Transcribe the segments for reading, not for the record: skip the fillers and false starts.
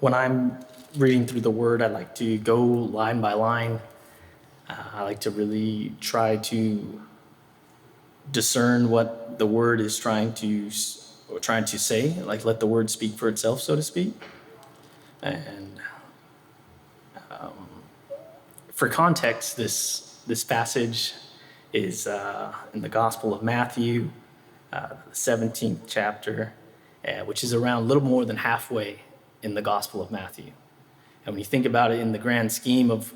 When I'm reading through the Word, I like to go line by line. I like to really try to discern what the Word is trying to say, like let the Word speak for itself, so to speak. And for context, this passage is in the Gospel of Matthew, the 17th chapter, which is around a little more than halfway in the Gospel of Matthew. And when you think about it in the grand scheme of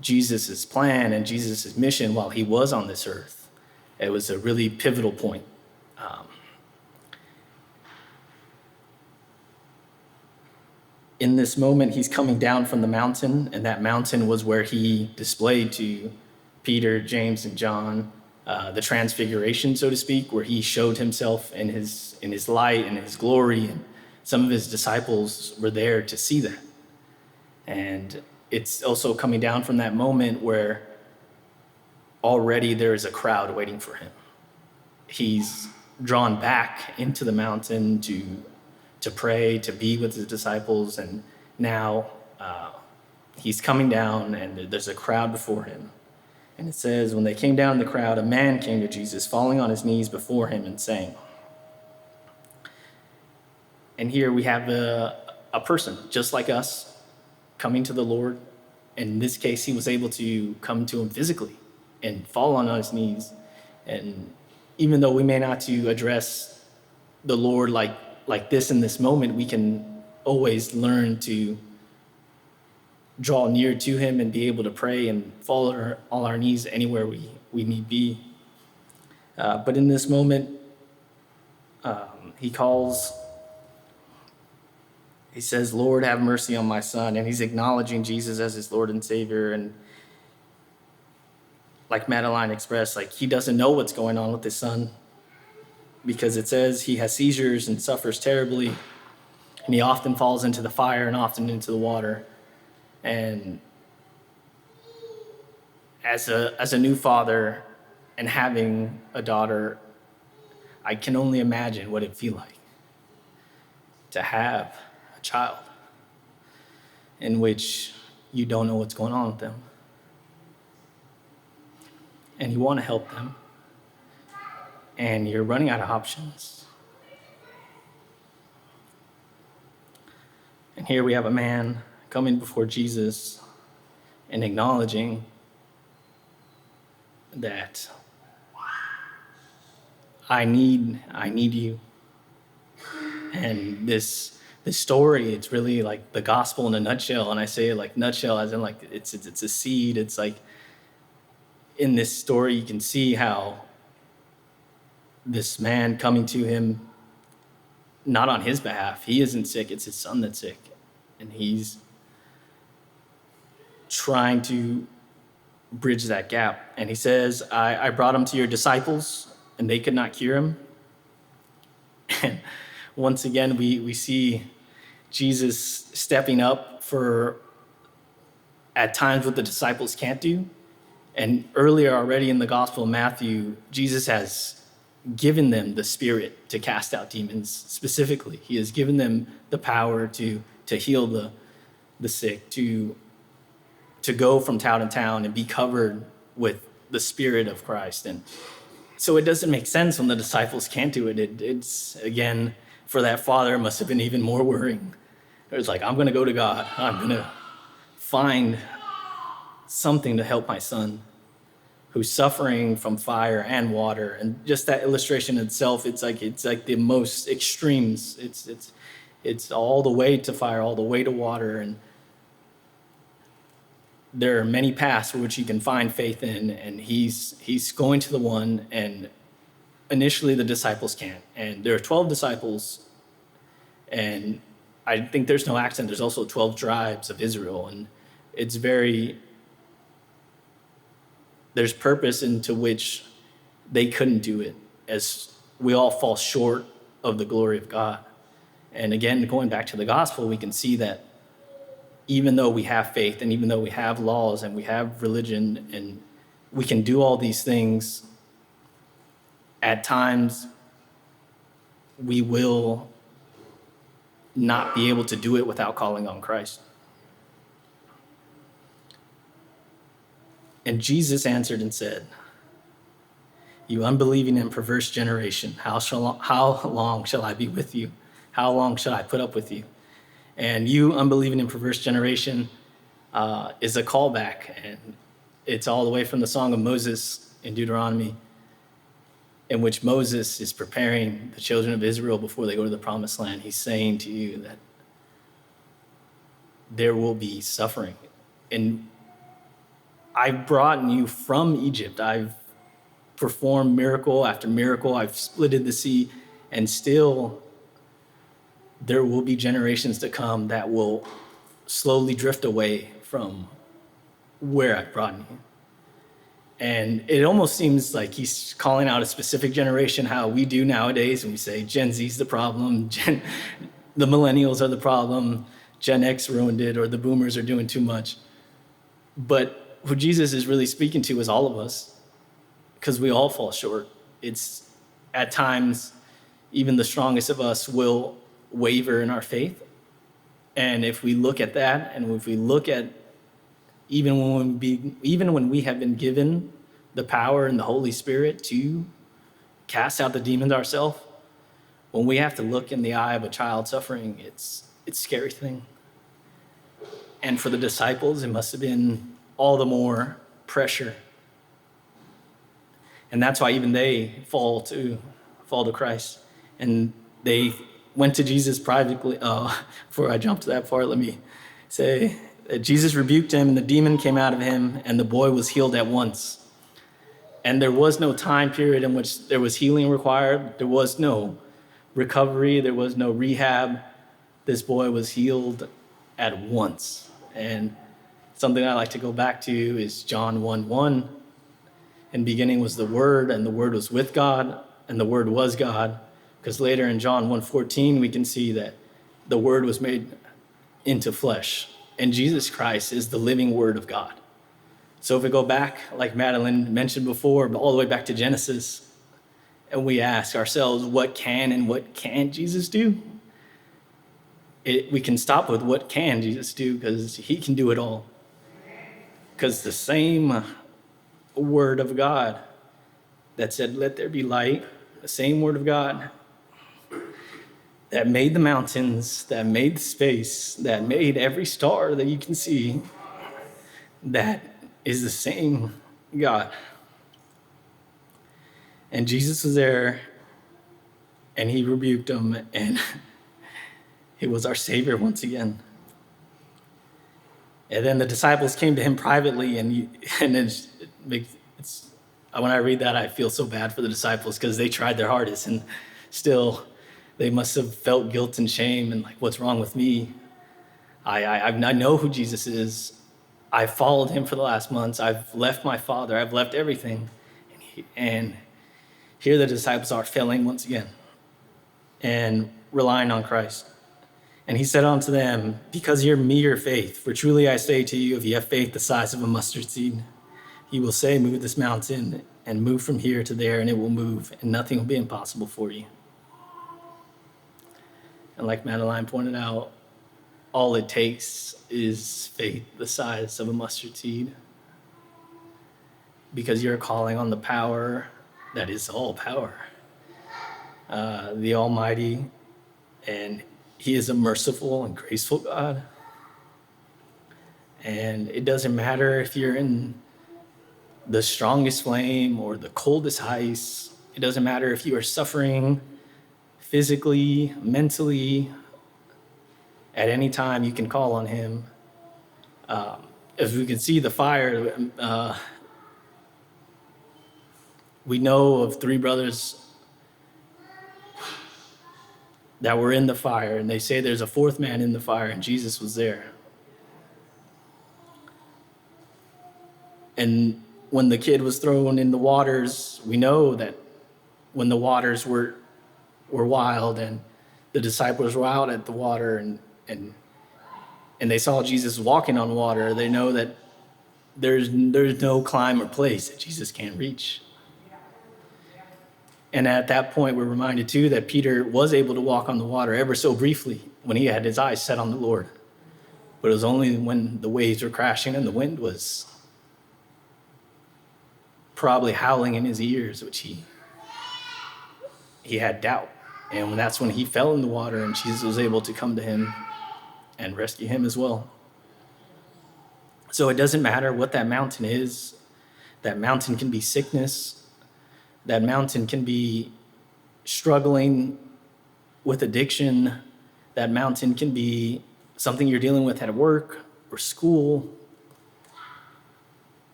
Jesus' plan and Jesus' mission while he was on this earth, it was a really pivotal point. In this moment, he's coming down from the mountain, and that mountain was where he displayed to Peter, James, and John the transfiguration, so to speak, where he showed himself in his light and his glory, and some of his disciples were there to see that. And it's also coming down from that moment where already there is a crowd waiting for him. He's drawn back into the mountain to pray, to be with his disciples, and now he's coming down and there's a crowd before him. And it says, when they came down in the crowd, a man came to Jesus, falling on his knees before him and saying, and here we have a person just like us coming to the Lord. In this case, he was able to come to him physically and fall on his knees. And even though we may not to address the Lord like this in this moment, we can always learn to draw near to him and be able to pray and fall on all our knees anywhere we need be. But in this moment, he says, Lord, have mercy on my son. And he's acknowledging Jesus as his Lord and Savior. And like Madeline expressed, like he doesn't know what's going on with his son, because it says he has seizures and suffers terribly, and he often falls into the fire and often into the water. And as a new father and having a daughter, I can only imagine what it'd feel like to have a child in which you don't know what's going on with them. And you want to help them, and you're running out of options. And here we have a man coming before Jesus and acknowledging that I need you. And this story, it's really like the gospel in a nutshell. And I say it like nutshell as in like it's a seed. It's like in this story you can see how this man coming to him, not on his behalf. He isn't sick, it's his son that's sick. And he's trying to bridge that gap. And he says, I brought him to your disciples, and they could not cure him. And once again, we see Jesus stepping up for, at times, what the disciples can't do. And earlier already in the Gospel of Matthew, Jesus has given them the Spirit to cast out demons specifically. He has given them the power to heal the sick, to go from town to town and be covered with the Spirit of Christ. And so it doesn't make sense when the disciples can't do it. It's, again, for that father, it must have been even more worrying. It was like, I'm going to go to God. I'm going to find something to help my son who's suffering from fire and water. And just that illustration itself, it's like the most extremes. It's all the way to fire, all the way to water. And there are many paths for which you can find faith in, and he's going to the one, and initially the disciples can't. And there are 12 disciples, and I think there's no accident. There's also 12 tribes of Israel, and there's purpose into which they couldn't do it, as we all fall short of the glory of God. And again, going back to the gospel, we can see that even though we have faith and even though we have laws and we have religion and we can do all these things, at times we will not be able to do it without calling on Christ. And Jesus answered and said, "You unbelieving and perverse generation, how long shall I be with you? How long shall I put up with you?" And "you unbelieving and perverse generation" is a callback, and it's all the way from the Song of Moses in Deuteronomy, in which Moses is preparing the children of Israel before they go to the promised land. He's saying to you that there will be suffering. And I've brought you from Egypt. I've performed miracle after miracle. I've splitted the sea, and still there will be generations to come that will slowly drift away from where I've brought you. And it almost seems like he's calling out a specific generation, how we do nowadays, and we say Gen Z's the problem, the millennials are the problem, Gen X ruined it, or the boomers are doing too much. But who Jesus is really speaking to is all of us, because we all fall short. It's at times, even the strongest of us will waver in our faith. And if we look at that, and if we look at even when we have been given the power and the Holy Spirit to cast out the demons ourselves, when we have to look in the eye of a child suffering, it's a scary thing. And for the disciples, it must have been all the more pressure. And that's why even they fall to Christ. And they went to Jesus privately. Before I jump to that part, let me say that Jesus rebuked him, and the demon came out of him, and the boy was healed at once. And there was no time period in which there was healing required. There was no recovery. There was no rehab. This boy was healed at once. And something I like to go back to is John 1:1. In the beginning was the Word, and the Word was with God, and the Word was God. Because later in John 1:14, we can see that the Word was made into flesh. And Jesus Christ is the living Word of God. So if we go back, like Madeline mentioned before, all the way back to Genesis, and we ask ourselves, what can and what can't Jesus do? We can stop with what can Jesus do, because he can do it all. Because the same Word of God that said, "Let there be light," the same Word of God that made the mountains, that made the space, that made every star that you can see, that is the same God. And Jesus was there, and he rebuked them, and he was our Savior once again. And then the disciples came to him privately, and when I read that, I feel so bad for the disciples, because they tried their hardest, and still they must have felt guilt and shame and like, what's wrong with me? I know who Jesus is. I've followed him for the last months. I've left my Father. I've left everything. And here the disciples are failing once again and relying on Christ. And he said unto them, "Because of your meager faith, for truly I say to you, if you have faith the size of a mustard seed, you will say, move this mountain and move from here to there, and it will move, and nothing will be impossible for you." And like Madeline pointed out, all it takes is faith the size of a mustard seed, because you're calling on the power that is all power, the Almighty, and he is a merciful and graceful God. And it doesn't matter if you're in the strongest flame or the coldest ice. It doesn't matter if you are suffering physically, mentally. At any time, you can call on him. As we can see the fire, we know of 3 brothers that were in the fire, and they say there's a 4th man in the fire, and Jesus was there. And when the kid was thrown in the waters, we know that when the waters were wild and the disciples were out at the water and they saw Jesus walking on water, they know that there's no climb or place that Jesus can't reach. And at that point, we're reminded too that Peter was able to walk on the water ever so briefly when he had his eyes set on the Lord. But it was only when the waves were crashing and the wind was probably howling in his ears, which he had doubt. And that's when he fell in the water, and Jesus was able to come to him and rescue him as well. So it doesn't matter what that mountain is. That mountain can be sickness. That mountain can be struggling with addiction. That mountain can be something you're dealing with at work or school.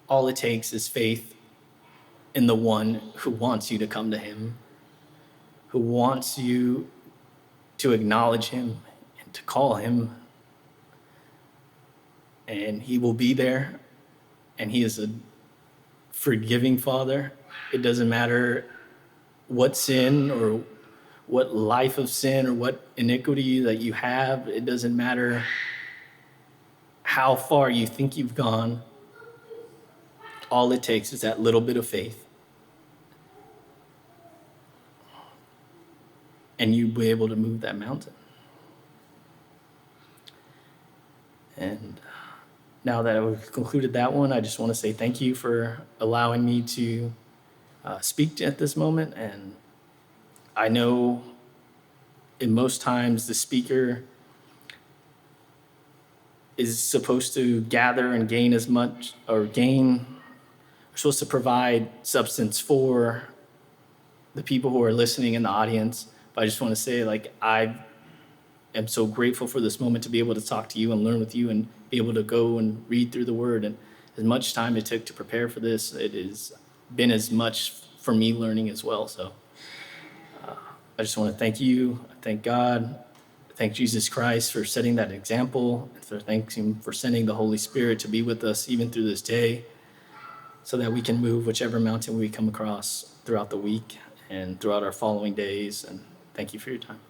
All it takes is faith in the one who wants you to come to him, who wants you to acknowledge him and to call him. And he will be there, and he is a forgiving Father. It doesn't matter what sin or what life of sin or what iniquity that you have. It doesn't matter how far you think you've gone. All it takes is that little bit of faith, and you'll be able to move that mountain. And now that we've concluded that one, I just want to say thank you for allowing me to speak at this moment. And I know in most times the speaker is supposed to gather and gain as much, or we're supposed to provide substance for the people who are listening in the audience. But I just want to say, I am so grateful for this moment to be able to talk to you and learn with you and be able to go and read through the Word. And as much time it took to prepare for this, it has been as much for me learning as well. So I just want to thank you, thank God, thank Jesus Christ for setting that example, and thank him for sending the Holy Spirit to be with us even through this day, so that we can move whichever mountain we come across throughout the week and throughout our following days. And thank you for your time.